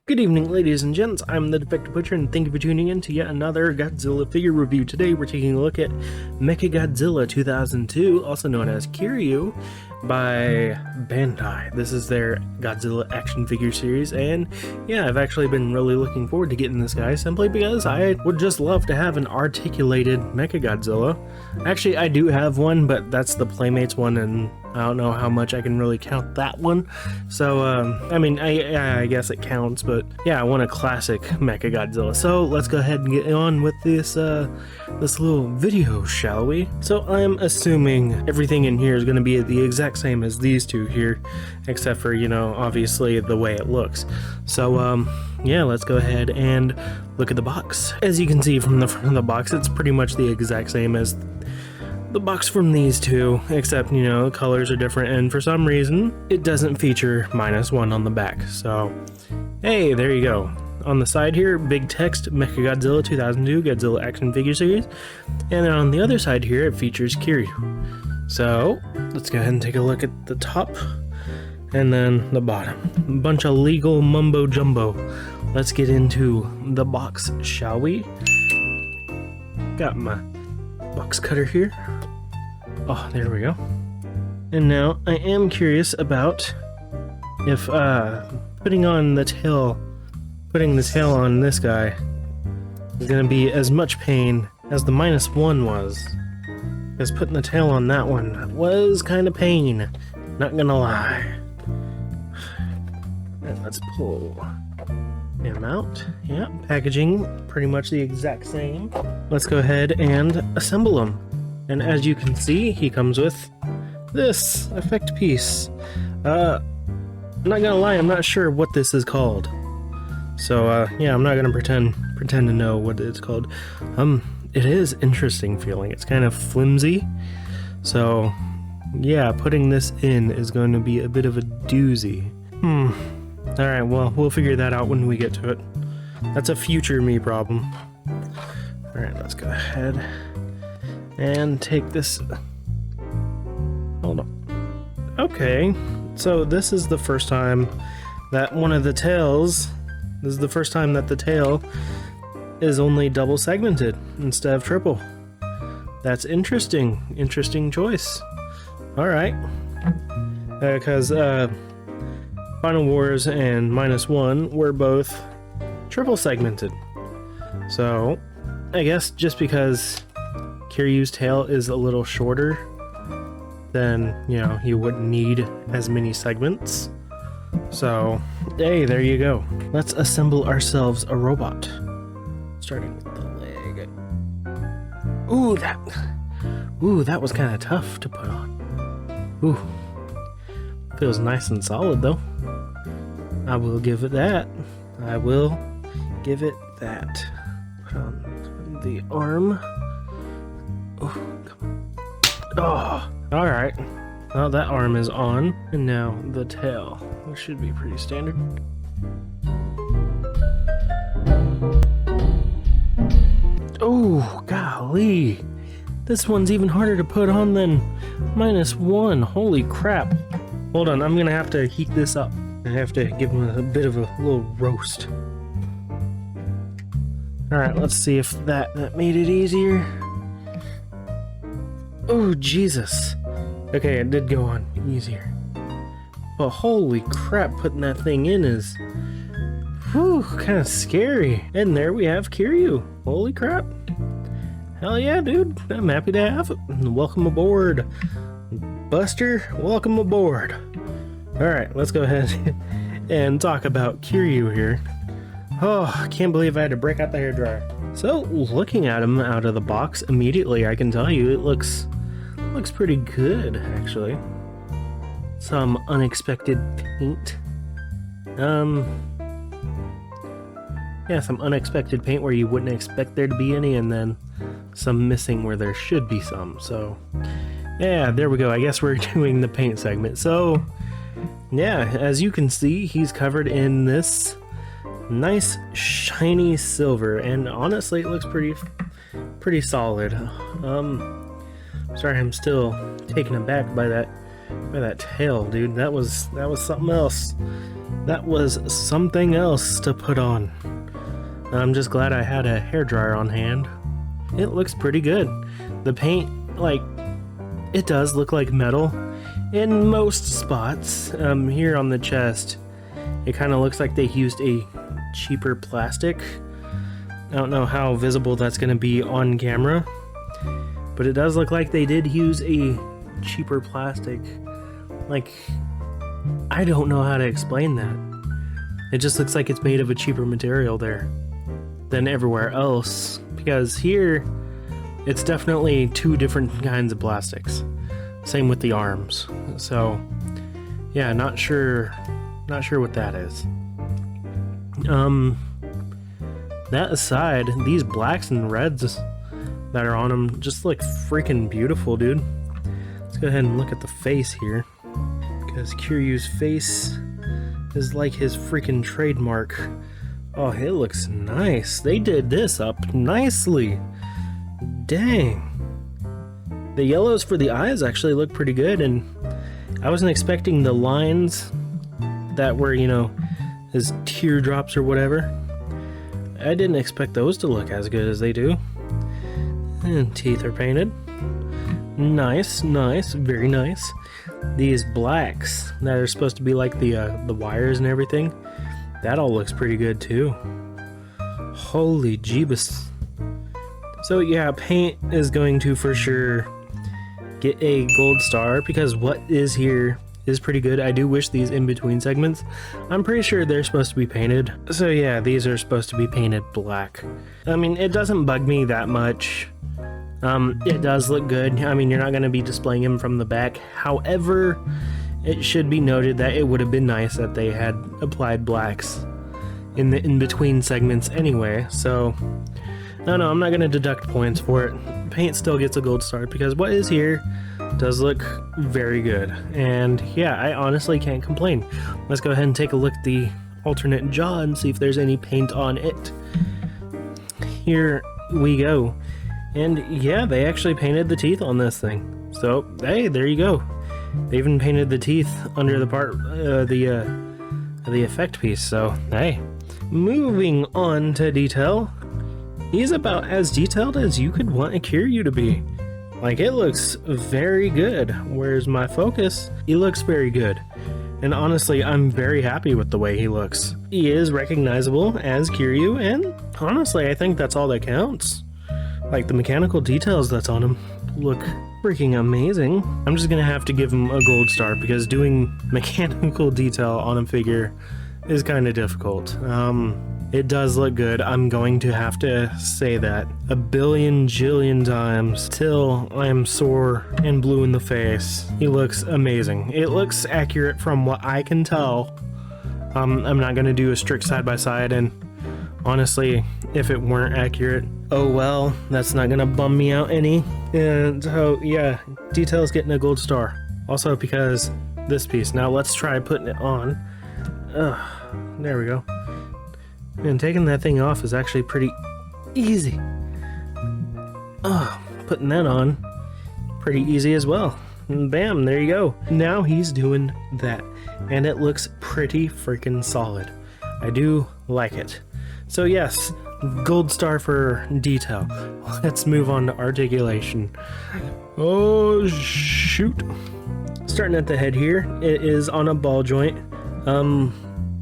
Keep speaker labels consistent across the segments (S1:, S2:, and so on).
S1: Good evening, ladies and gents. I'm the Defective Butcher, and thank you for tuning in to yet another Godzilla figure review. Today, we're taking a look at Mechagodzilla 2002, also known as Kiryu, by Bandai. This is their Godzilla action figure series, and yeah, I've actually been really looking forward to getting this guy, simply because I would just love to have an articulated Mechagodzilla. Actually, I do have one, but that's the Playmates one, and I don't know how much I can really count that one. So, I mean, I guess it counts, but yeah, I want a classic Mechagodzilla. So let's go ahead and get on with this little video, shall we? So I'm assuming everything in here is going to be the exact same as these two here, except for, you know, obviously the way it looks. So, yeah, let's go ahead and look at the box. As you can see from the front of the box, it's pretty much the exact same as the box from these two, except, you know, the colors are different, and for some reason it doesn't feature -1 on the back. So hey, there you go. On the side here, big text, Mechagodzilla 2002 Godzilla action figure series, and then on the other side here it features Kiryu. So let's go ahead and take a look at the top and then the bottom. A bunch of legal mumbo jumbo. Let's get into the box, shall we? Got my box cutter here. Oh, there we go. And now I am curious about if putting the tail on this guy is gonna be as much pain as the -1 was. Because putting the tail on that one was kind of pain, not gonna lie. And let's pull him out. Yeah, packaging pretty much the exact same. Let's go ahead and assemble him. And as you can see, he comes with this effect piece. I'm not gonna lie, I'm not sure what this is called. So yeah, I'm not gonna pretend to know what it's called. It is interesting feeling. It's kind of flimsy. So yeah, putting this in is going to be a bit of a doozy. Alright, well, we'll figure that out when we get to it. That's a future me problem. Alright, let's go ahead and take this. Hold on. Okay, so this is the first time that the tail is only double segmented instead of triple. That's interesting. Interesting choice. Alright. Because Final Wars and -1 were both triple segmented. So I guess just because Kiryu's tail is a little shorter, then, you know, you wouldn't need as many segments. So, hey, there you go. Let's assemble ourselves a robot. Starting with the leg. Ooh, that was kind of tough to put on. Ooh. Feels nice and solid, though. I will give it that. I will give it that. Put on the arm. Oh, come on. Oh, alright. Well, that arm is on. And now the tail. This should be pretty standard. Oh, golly. This one's even harder to put on than -1. Holy crap. Hold on, I'm gonna have to heat this up. I have to give him a bit of a little roast. Alright, let's see if that made it easier. Oh, Jesus. Okay, it did go on easier. But holy crap, putting that thing in is kind of scary. And there we have Kiryu. Holy crap. Hell yeah, dude. I'm happy to have it. Welcome aboard. Buster, welcome aboard. Alright, let's go ahead and talk about Kiryu here. Oh, I can't believe I had to break out the hairdryer. So, looking at him out of the box, immediately I can tell you it looks pretty good, actually. Some unexpected paint. Yeah, some unexpected paint where you wouldn't expect there to be any, and then some missing where there should be some. So, yeah, there we go. I guess we're doing the paint segment. So, yeah, as you can see, he's covered in this nice shiny silver, and honestly, it looks pretty solid. Sorry, I'm still taken aback by that tail, dude. That was something else. That was something else to put on. I'm just glad I had a hairdryer on hand. It looks pretty good. The paint, like, it does look like metal in most spots. Here on the chest, it kind of looks like they used a cheaper plastic. I don't know how visible that's going to be on camera, but it does look like they did use a cheaper plastic. Like, I don't know how to explain that. It just looks like it's made of a cheaper material there than everywhere else, because here it's definitely two different kinds of plastics. Same with the arms. So yeah, not sure what that is. That aside, these blacks and reds that are on them just look freaking beautiful, dude. Let's go ahead and look at the face here, because Kiryu's face is like his freaking trademark. Oh, it looks nice. They did this up nicely. Dang. The yellows for the eyes actually look pretty good, and I wasn't expecting the lines that were, you know, his teardrops or whatever. I didn't expect those to look as good as they do. And teeth are painted. Nice, nice, very nice. These blacks that are supposed to be like the wires and everything, that all looks pretty good too. Holy jeebus. So yeah, paint is going to for sure get a gold star, because what is here is pretty good. I do wish these in-between segments, I'm pretty sure they're supposed to be painted. So yeah, these are supposed to be painted black. I mean, it doesn't bug me that much. It does look good. I mean, you're not going to be displaying him from the back. However, it should be noted that it would have been nice that they had applied blacks in the in-between segments anyway. So no, I'm not going to deduct points for it. Paint still gets a gold star, because what is here does look very good. And yeah, I honestly can't complain. Let's go ahead and take a look at the alternate jaw and see if there's any paint on it. Here we go. And yeah, they actually painted the teeth on this thing. So hey, there you go. They even painted the teeth under the part, the effect piece. So hey, moving on to detail. He's about as detailed as you could want a Kiryu to be. Like, it looks very good. Where's my focus? He looks very good. And honestly, I'm very happy with the way he looks. He is recognizable as Kiryu, and honestly, I think that's all that counts. Like, the mechanical details that's on him look freaking amazing. I'm just gonna have to give him a gold star, because doing mechanical detail on a figure is kind of difficult. It does look good. I'm going to have to say that a billion jillion times till I'm sore and blue in the face. He looks amazing. It looks accurate from what I can tell. I'm not going to do a strict side-by-side, and honestly, if it weren't accurate, oh well, that's not going to bum me out any. And so, yeah, detail's getting a gold star. Also because this piece. Now let's try putting it on. There we go. And taking that thing off is actually pretty easy. Putting that on, pretty easy as well. And bam, there you go. Now he's doing that, and it looks pretty freaking solid. I do like it. So yes, gold star for detail. Let's move on to articulation. Oh shoot. Starting at the head here, it is on a ball joint.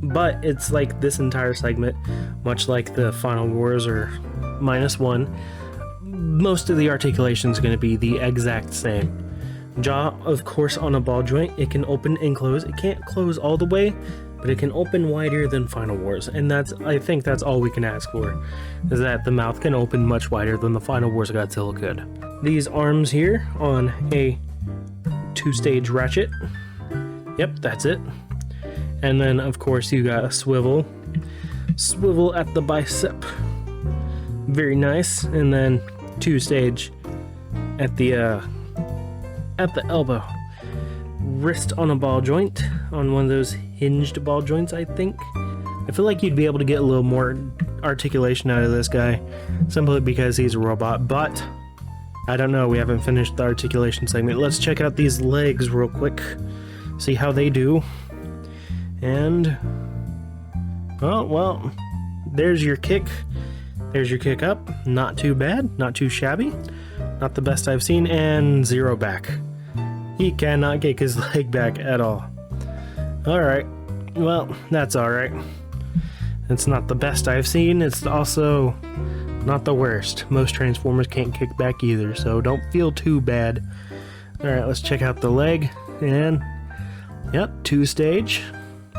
S1: But it's like this entire segment, much like the Final Wars or -1, most of the articulation is going to be the exact same. Jaw, of course, on a ball joint, it can open and close. It can't close all the way, but it can open wider than Final Wars, and I think that's all we can ask for, is that the mouth can open much wider than the Final Wars Godzilla could. These arms here on a 2-stage ratchet. Yep, that's it. And then, of course, you got a swivel at the bicep. Very nice. And then 2-stage at the elbow. Wrist on a ball joint, on one of those hinged ball joints, I think. I feel like you'd be able to get a little more articulation out of this guy, simply because he's a robot, but I don't know, we haven't finished the articulation segment. Let's check out these legs real quick, see how they do. And Oh, well, there's your kick. There's your kick up. Not too bad, not too shabby. Not the best I've seen, and 0 back. He cannot kick his leg back at all. Alright, well, that's alright. It's not the best I've seen, it's also not the worst. Most Transformers can't kick back either, so don't feel too bad. Alright, let's check out the leg, and yep, 2-stage.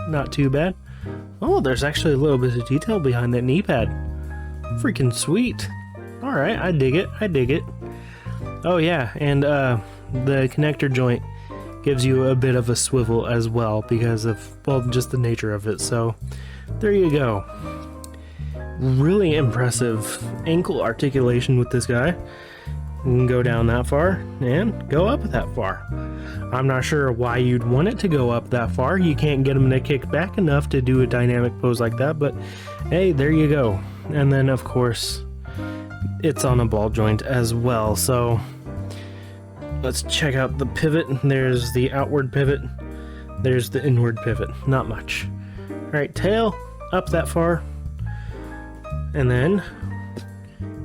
S1: Not too bad. Oh, there's actually a little bit of detail behind that knee pad. Freaking sweet. Alright, I dig it, I dig it. Oh yeah, and the connector joint gives you a bit of a swivel as well because of, well, just the nature of it. So there you go. Really impressive ankle articulation with this guy. You can go down that far and go up that far. I'm not sure why you'd want it to go up that far. You can't get him to kick back enough to do a dynamic pose like that, but hey, there you go. And then of course it's on a ball joint as well, so let's check out the pivot. There's the outward pivot, there's the inward pivot. Not much. Alright, tail up that far, and then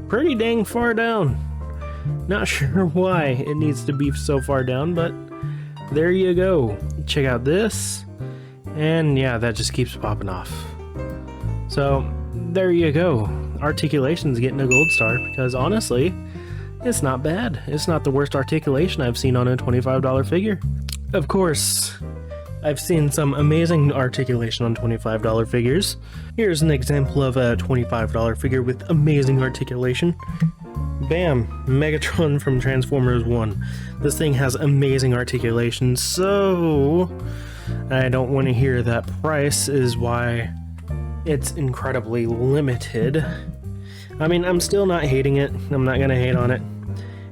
S1: pretty dang far down. Not sure why it needs to be so far down, but there you go. Check out this, and yeah, that just keeps popping off. So there you go. Articulation's getting a gold star because honestly, it's not bad. It's not the worst articulation I've seen on a $25 figure. Of course, I've seen some amazing articulation on $25 figures. Here's an example of a $25 figure with amazing articulation. Bam! Megatron from Transformers 1. This thing has amazing articulation, so I don't want to hear that price is why it's incredibly limited. I mean, I'm still not hating it. I'm not gonna hate on it.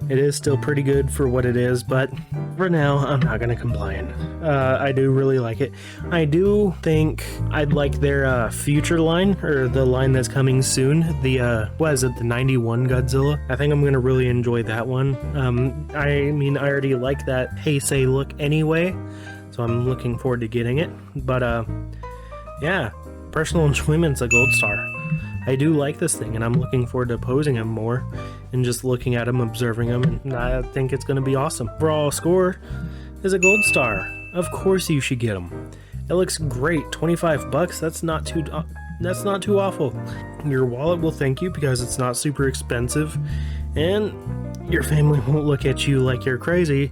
S1: It is still pretty good for what it is, but for now, I'm not gonna complain. I do really like it. I do think I'd like their future line, or the line that's coming soon. The, what is it, the 91 Godzilla? I think I'm gonna really enjoy that one. I mean, I already like that Heisei look anyway, so I'm looking forward to getting it. But, yeah, personal enjoyment's a gold star. I do like this thing, and I'm looking forward to posing him more and just looking at him, observing him, and I think it's going to be awesome. Overall score is a gold star. Of course you should get him. It looks great. 25 bucks. That's not too awful. Your wallet will thank you because it's not super expensive, and your family won't look at you like you're crazy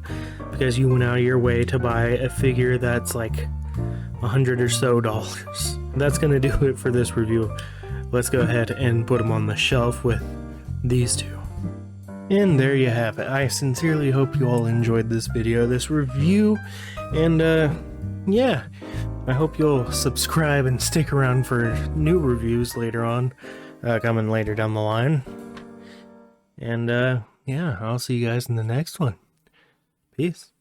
S1: because you went out of your way to buy a figure that's like $100 or so. That's going to do it for this review. Let's go ahead and put them on the shelf with these two. And there you have it. I sincerely hope you all enjoyed this video, this review, and yeah, I hope you'll subscribe and stick around for new reviews later on, coming later down the line. And yeah, I'll see you guys in the next one. Peace.